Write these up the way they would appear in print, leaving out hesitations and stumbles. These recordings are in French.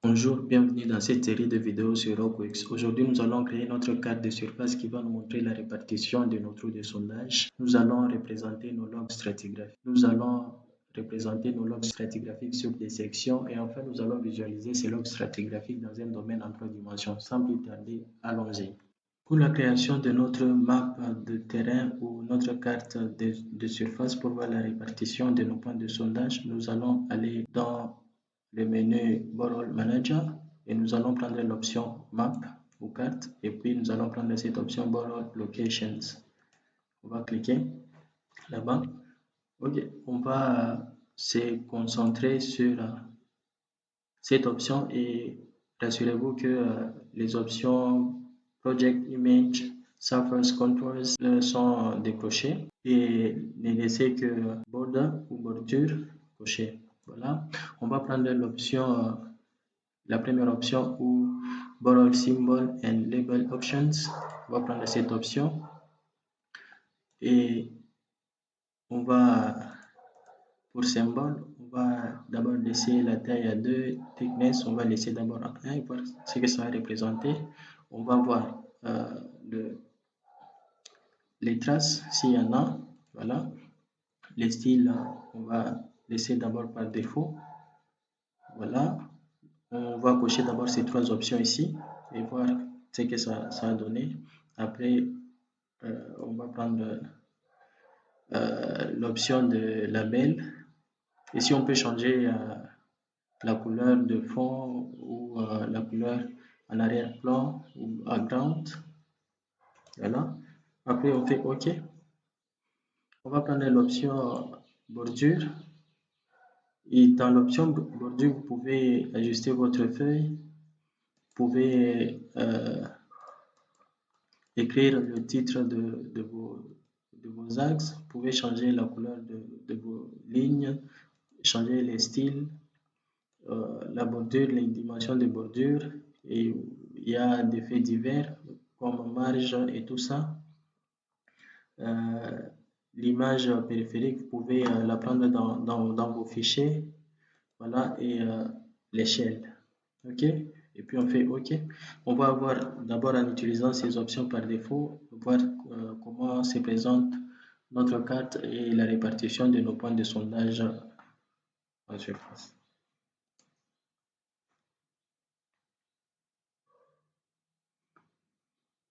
Bonjour, bienvenue dans cette série de vidéos sur Rockworks. Aujourd'hui, nous allons créer notre carte de surface qui va nous montrer la répartition de nos trous de sondage. Nous allons représenter nos logs stratigraphiques. Nous allons représenter nos logs stratigraphiques sur des sections et enfin, nous allons visualiser ces logs stratigraphiques dans un domaine en 3 dimensions. Sans plus tarder, allons-y. Pour la création de notre map de terrain ou notre carte de surface pour voir la répartition de nos points de sondage, nous allons aller dans le menu Borrow Manager et nous allons prendre l'option Map ou carte et puis nous allons prendre cette option Borrow Locations. On va cliquer là-bas. Ok, on va se concentrer sur cette option et rassurez-vous que les options Project Image, Surface Contours sont décochées et ne laissez que Border ou bordure coché. Voilà, on va prendre l'option, la première option ou Border Symbol and Label Options. On va prendre cette option et on va pour symbole, on va d'abord laisser la taille à 2, thickness, on va laisser d'abord à 1 et voir ce que ça va représenter. On va voir les traces s'il y en a. Voilà. Les styles, on va laisser d'abord par défaut. Voilà. On va cocher d'abord ces 3 options ici et voir ce que ça a donné. Après, on va prendre l'option de label. Ici, on peut changer la couleur de fond ou la couleur en arrière-plan ou background. Voilà. Après, on fait OK. On va prendre l'option bordure. Et dans l'option bordure, vous pouvez ajuster votre feuille. Vous pouvez écrire le titre de vos axes. Vous pouvez changer la couleur de vos lignes, changer les styles. La bordure, les dimensions de bordure, et il y a des faits divers comme marge et tout ça. L'image périphérique, vous pouvez la prendre dans vos fichiers, voilà, et l'échelle. OK? Et puis on fait OK. On va voir d'abord en utilisant ces options par défaut, voir comment se présente notre carte et la répartition de nos points de sondage en surface.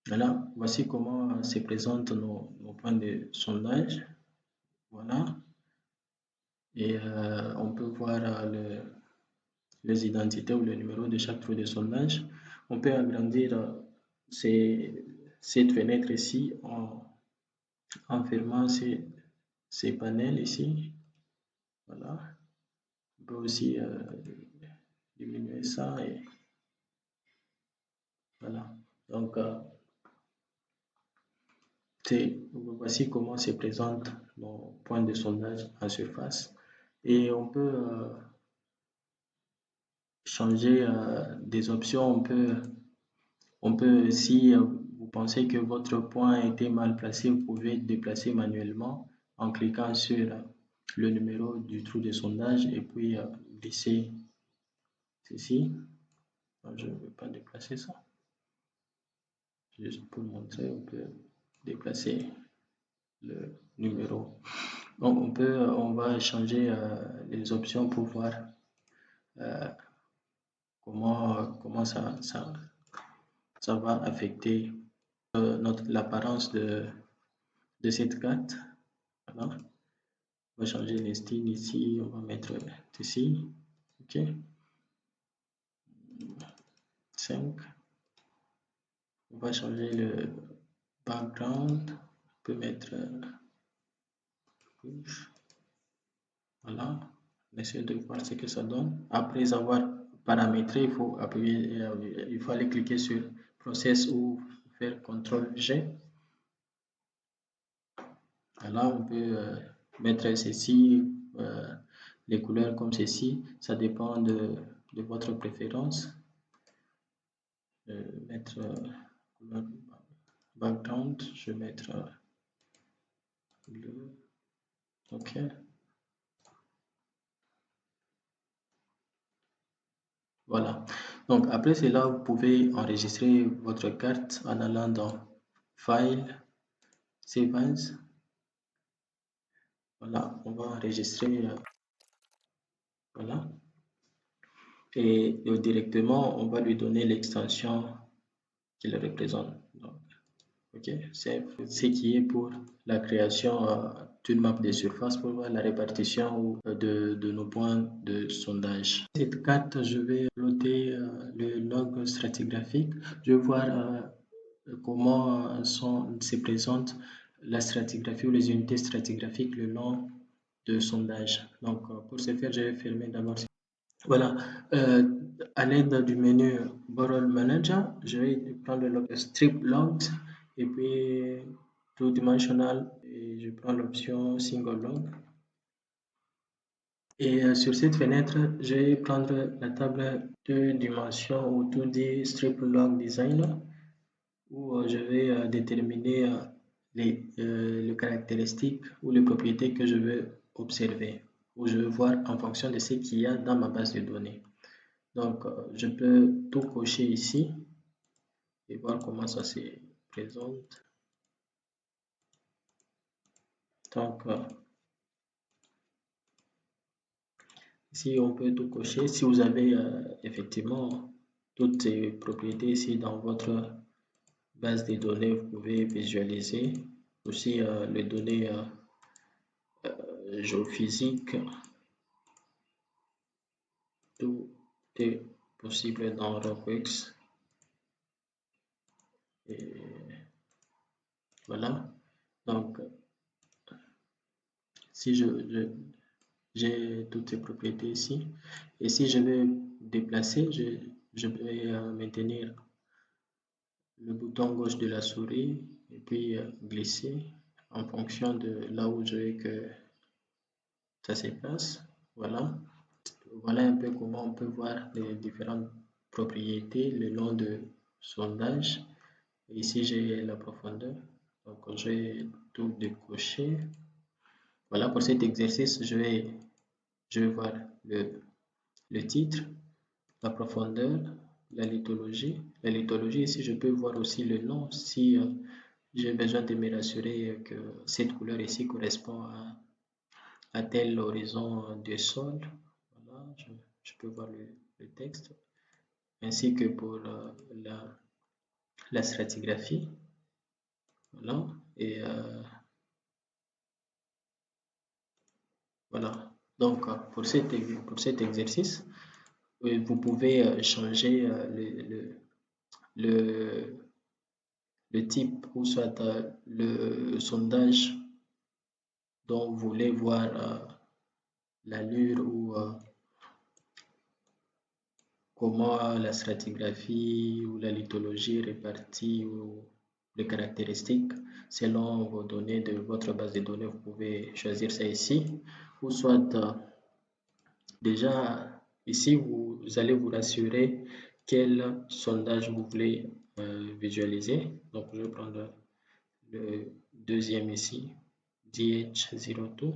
Voilà, voici comment se présentent nos points de sondage. Voilà, et on peut voir les identités ou le numéro de chaque trou de sondage. On peut agrandir cette fenêtre ici en fermant ces panels ici. Voilà, on peut aussi diminuer ça et voilà. Donc, voici comment se présentent nos points de sondage en surface. Et on peut changer des options. On peut, si vous pensez que votre point a été mal placé, vous pouvez déplacer manuellement en cliquant sur le numéro du trou de sondage et puis glisser ceci. Je ne veux pas déplacer ça. Juste pour montrer, on peut déplacer le numéro. Donc on va changer les options pour voir comment ça va affecter l'apparence de cette carte. Voilà. On va changer les styles ici, on va mettre ici. OK. 5. On va changer le background. On peut mettre rouge. Voilà. On essaie de voir ce que ça donne. Après avoir paramétré, il faut appuyer, il faut aller cliquer sur Process ou faire CTRL-G. Voilà, on peut mettre ceci, les couleurs comme ceci. Ça dépend de votre préférence. Mettre couleur background, je vais mettre bleu. OK. Voilà. Donc après cela, vous pouvez enregistrer votre carte en allant dans File, Save As. Voilà, on va enregistrer. Voilà. Et directement, on va lui donner l'extension qu'il représente. Donc, ok, c'est ce qui est pour la création d'une map de surface pour voir la répartition de nos points de sondage. Cette carte, je vais loader le log stratigraphique. Je vais voir comment se présente la stratigraphie ou les unités stratigraphiques le long de sondage. Donc, pour ce faire, je vais fermer d'abord. Voilà. À l'aide du menu Borrow Manager, je vais prendre le strip log et puis two dimensional et je prends l'option single log. Et sur cette fenêtre, je vais prendre la table de dimensions ou 2D strip log designer où je vais déterminer les caractéristiques ou les propriétés que je veux observer ou je veux voir en fonction de ce qu'il y a dans ma base de données. Donc, je peux tout cocher ici et voir comment ça se présente. Donc, ici, on peut tout cocher. Si vous avez effectivement toutes ces propriétés ici dans votre base de données, vous pouvez visualiser aussi les données géophysiques. Tout est possible dans ROCWIX. Et voilà. Donc, si j'ai toutes ces propriétés ici. Et si je veux déplacer, je vais maintenir le bouton gauche de la souris et puis glisser en fonction de là où je veux que ça se place. Voilà. Voilà un peu comment on peut voir les différentes propriétés le long de sondage. Ici, j'ai la profondeur. Donc, je vais tout décocher. Voilà, pour cet exercice, je vais voir le titre, la profondeur, la lithologie. La lithologie, ici, je peux voir aussi le nom si j'ai besoin de me rassurer que cette couleur ici correspond à tel horizon de sol. Voilà, je peux voir le texte, ainsi que pour la stratigraphie. Voilà, et voilà. Donc, pour cet exercice, vous pouvez changer le, le type ou soit le sondage dont vous voulez voir l'allure ou comment la stratigraphie ou la lithologie est répartie ou les caractéristiques selon vos données de votre base de données. Vous pouvez choisir ça ici ou soit déjà ici vous allez vous rassurer quel sondage vous voulez visualiser. Donc je vais prendre le deuxième ici, DH02.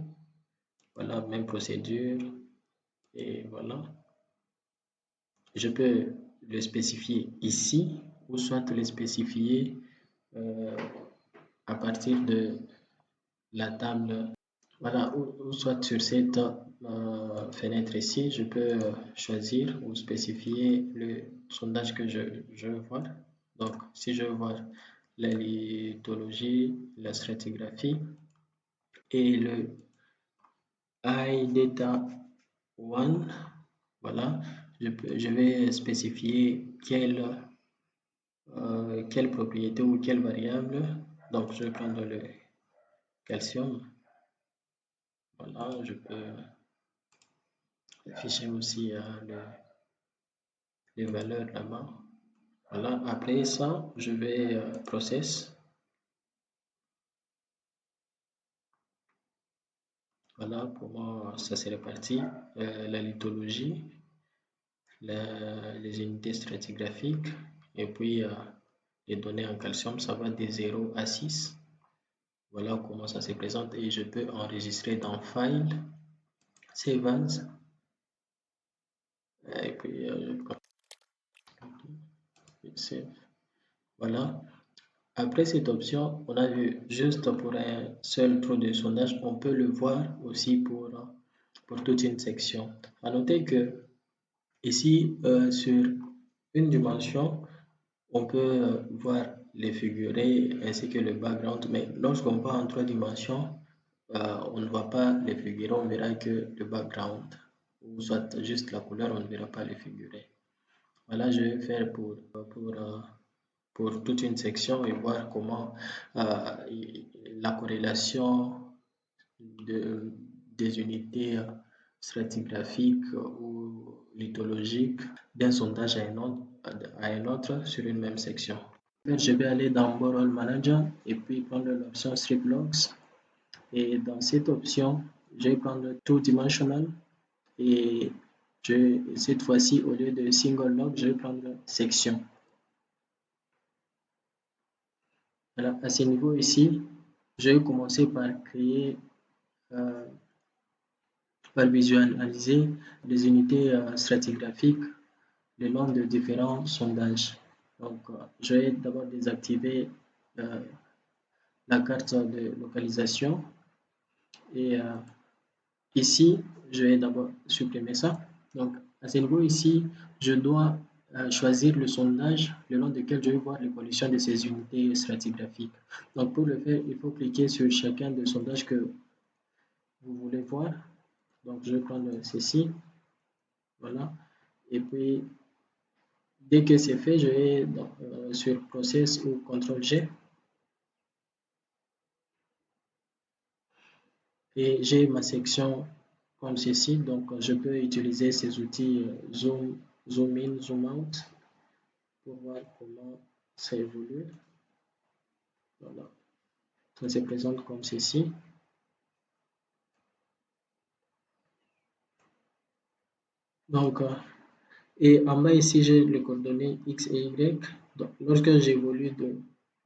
Voilà, même procédure et voilà. Je peux le spécifier ici ou soit le spécifier à partir de la table. Voilà, ou soit sur cette fenêtre ici, je peux choisir ou spécifier le sondage que je veux voir. Donc, si je veux voir la lithologie, la stratigraphie et le iData 1, voilà, je vais spécifier quelle propriété ou quelle variable. Donc, je vais prendre le calcium. Voilà, je peux afficher aussi les valeurs là-bas. Voilà, après ça, je vais process. Voilà comment ça s'est réparti. La lithologie, les unités stratigraphiques et puis les données en calcium, ça va de 0 à 6. Voilà comment ça se présente et je peux enregistrer dans File, Save As. Et puis, Save. Voilà. Après cette option, on a vu juste pour un seul trou de sondage, on peut le voir aussi pour toute une section. À noter que ici, sur une dimension, on peut voir les figurés ainsi que le background, mais lorsqu'on va en trois dimensions, on ne voit pas les figurés, on verra que le background, ou soit juste la couleur, on ne verra pas les figurés. Voilà, je vais faire pour toute une section et voir comment la corrélation de, des unités stratigraphiques ou lithologiques d'un sondage à un autre sur une même section. Je vais aller dans Borrow Manager et puis prendre l'option Strip Logs. Et dans cette option, je vais prendre Two Dimensional et cette fois-ci, au lieu de Single Log, je vais prendre Section. Voilà, à ce niveau ici, je vais commencer par créer, par visualiser les unités stratigraphiques le long de différents sondages. Donc, je vais d'abord désactiver la carte de localisation et ici, je vais d'abord supprimer ça. Donc, à ce niveau ici, je dois choisir le sondage le long duquel je vais voir l'évolution de ces unités stratigraphiques. Donc, pour le faire, il faut cliquer sur chacun des sondages que vous voulez voir. Donc, je vais prendre ceci. Voilà. Et puis, dès que c'est fait, je vais sur Process ou CTRL-G. Et j'ai ma section comme ceci. Donc, je peux utiliser ces outils Zoom in, Zoom out pour voir comment ça évolue. Voilà. Ça se présente comme ceci. Donc, et en bas ici, j'ai les coordonnées X et Y. Donc, lorsque j'évolue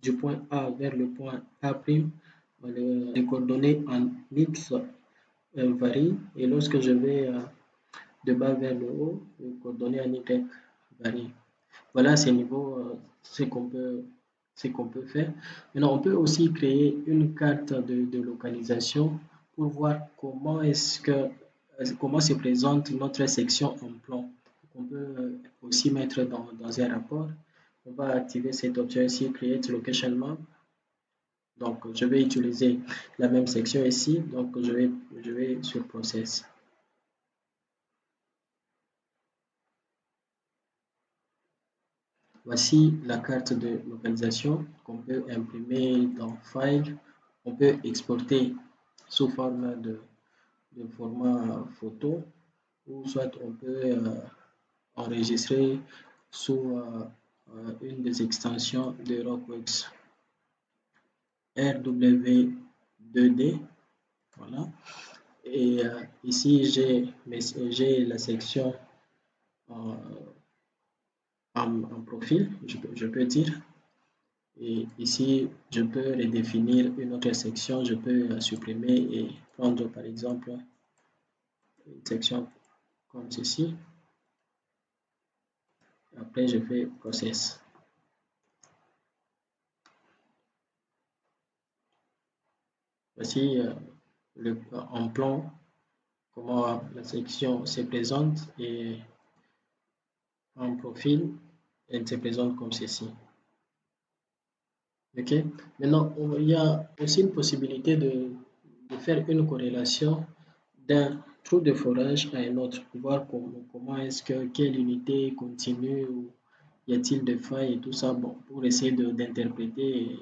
du point A vers le point A', les coordonnées en X varient. Et lorsque je vais de bas vers le haut, les coordonnées en Y varient. Voilà à ce niveau ce qu'on peut faire. Maintenant, on peut aussi créer une carte de localisation pour voir comment se présente notre section en plan. On peut aussi mettre dans un rapport. On va activer cette option ici, Create Location Map. Donc, je vais utiliser la même section ici. Donc, je vais sur Process. Voici la carte de localisation qu'on peut imprimer dans File. On peut exporter sous forme de format photo ou soit on peut enregistrer sous une des extensions de Rockworks RW2D. Voilà. Et ici, j'ai la section en profil, je peux dire. Et ici, je peux redéfinir une autre section. Je peux supprimer et prendre par exemple une section comme ceci. Après, je fais Process. Voici en plan comment la section se présente et en profil, elle se présente comme ceci. Ok. Maintenant, il y a aussi une possibilité de faire une corrélation d'un trou de forage à un autre, voir comment est-ce que, quelle unité continue, ou y a-t-il des failles et tout ça, bon, pour essayer d'interpréter,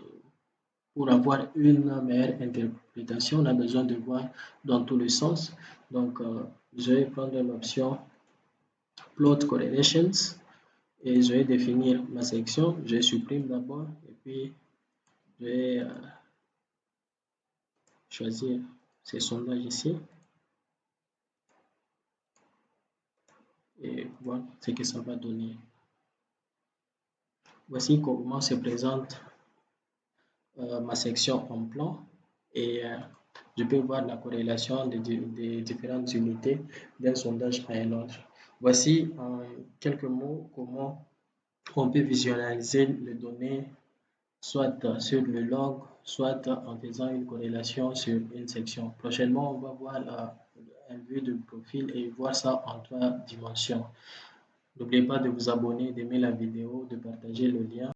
pour avoir une meilleure interprétation, on a besoin de voir dans tous les sens. Donc, je vais prendre l'option Plot Correlations et je vais définir ma section. Je supprime d'abord et puis je vais choisir ces sondages ici et voir ce que ça va donner. Voici comment se présente ma section en plan et je peux voir la corrélation des différentes unités d'un sondage à un autre. Voici en quelques mots comment On peut visualiser les données soit sur le log, soit en faisant une corrélation sur une section. Prochainement, on va voir un vue de profil et voir ça en 3 dimensions. N'oubliez pas de vous abonner, d'aimer la vidéo, de partager le lien.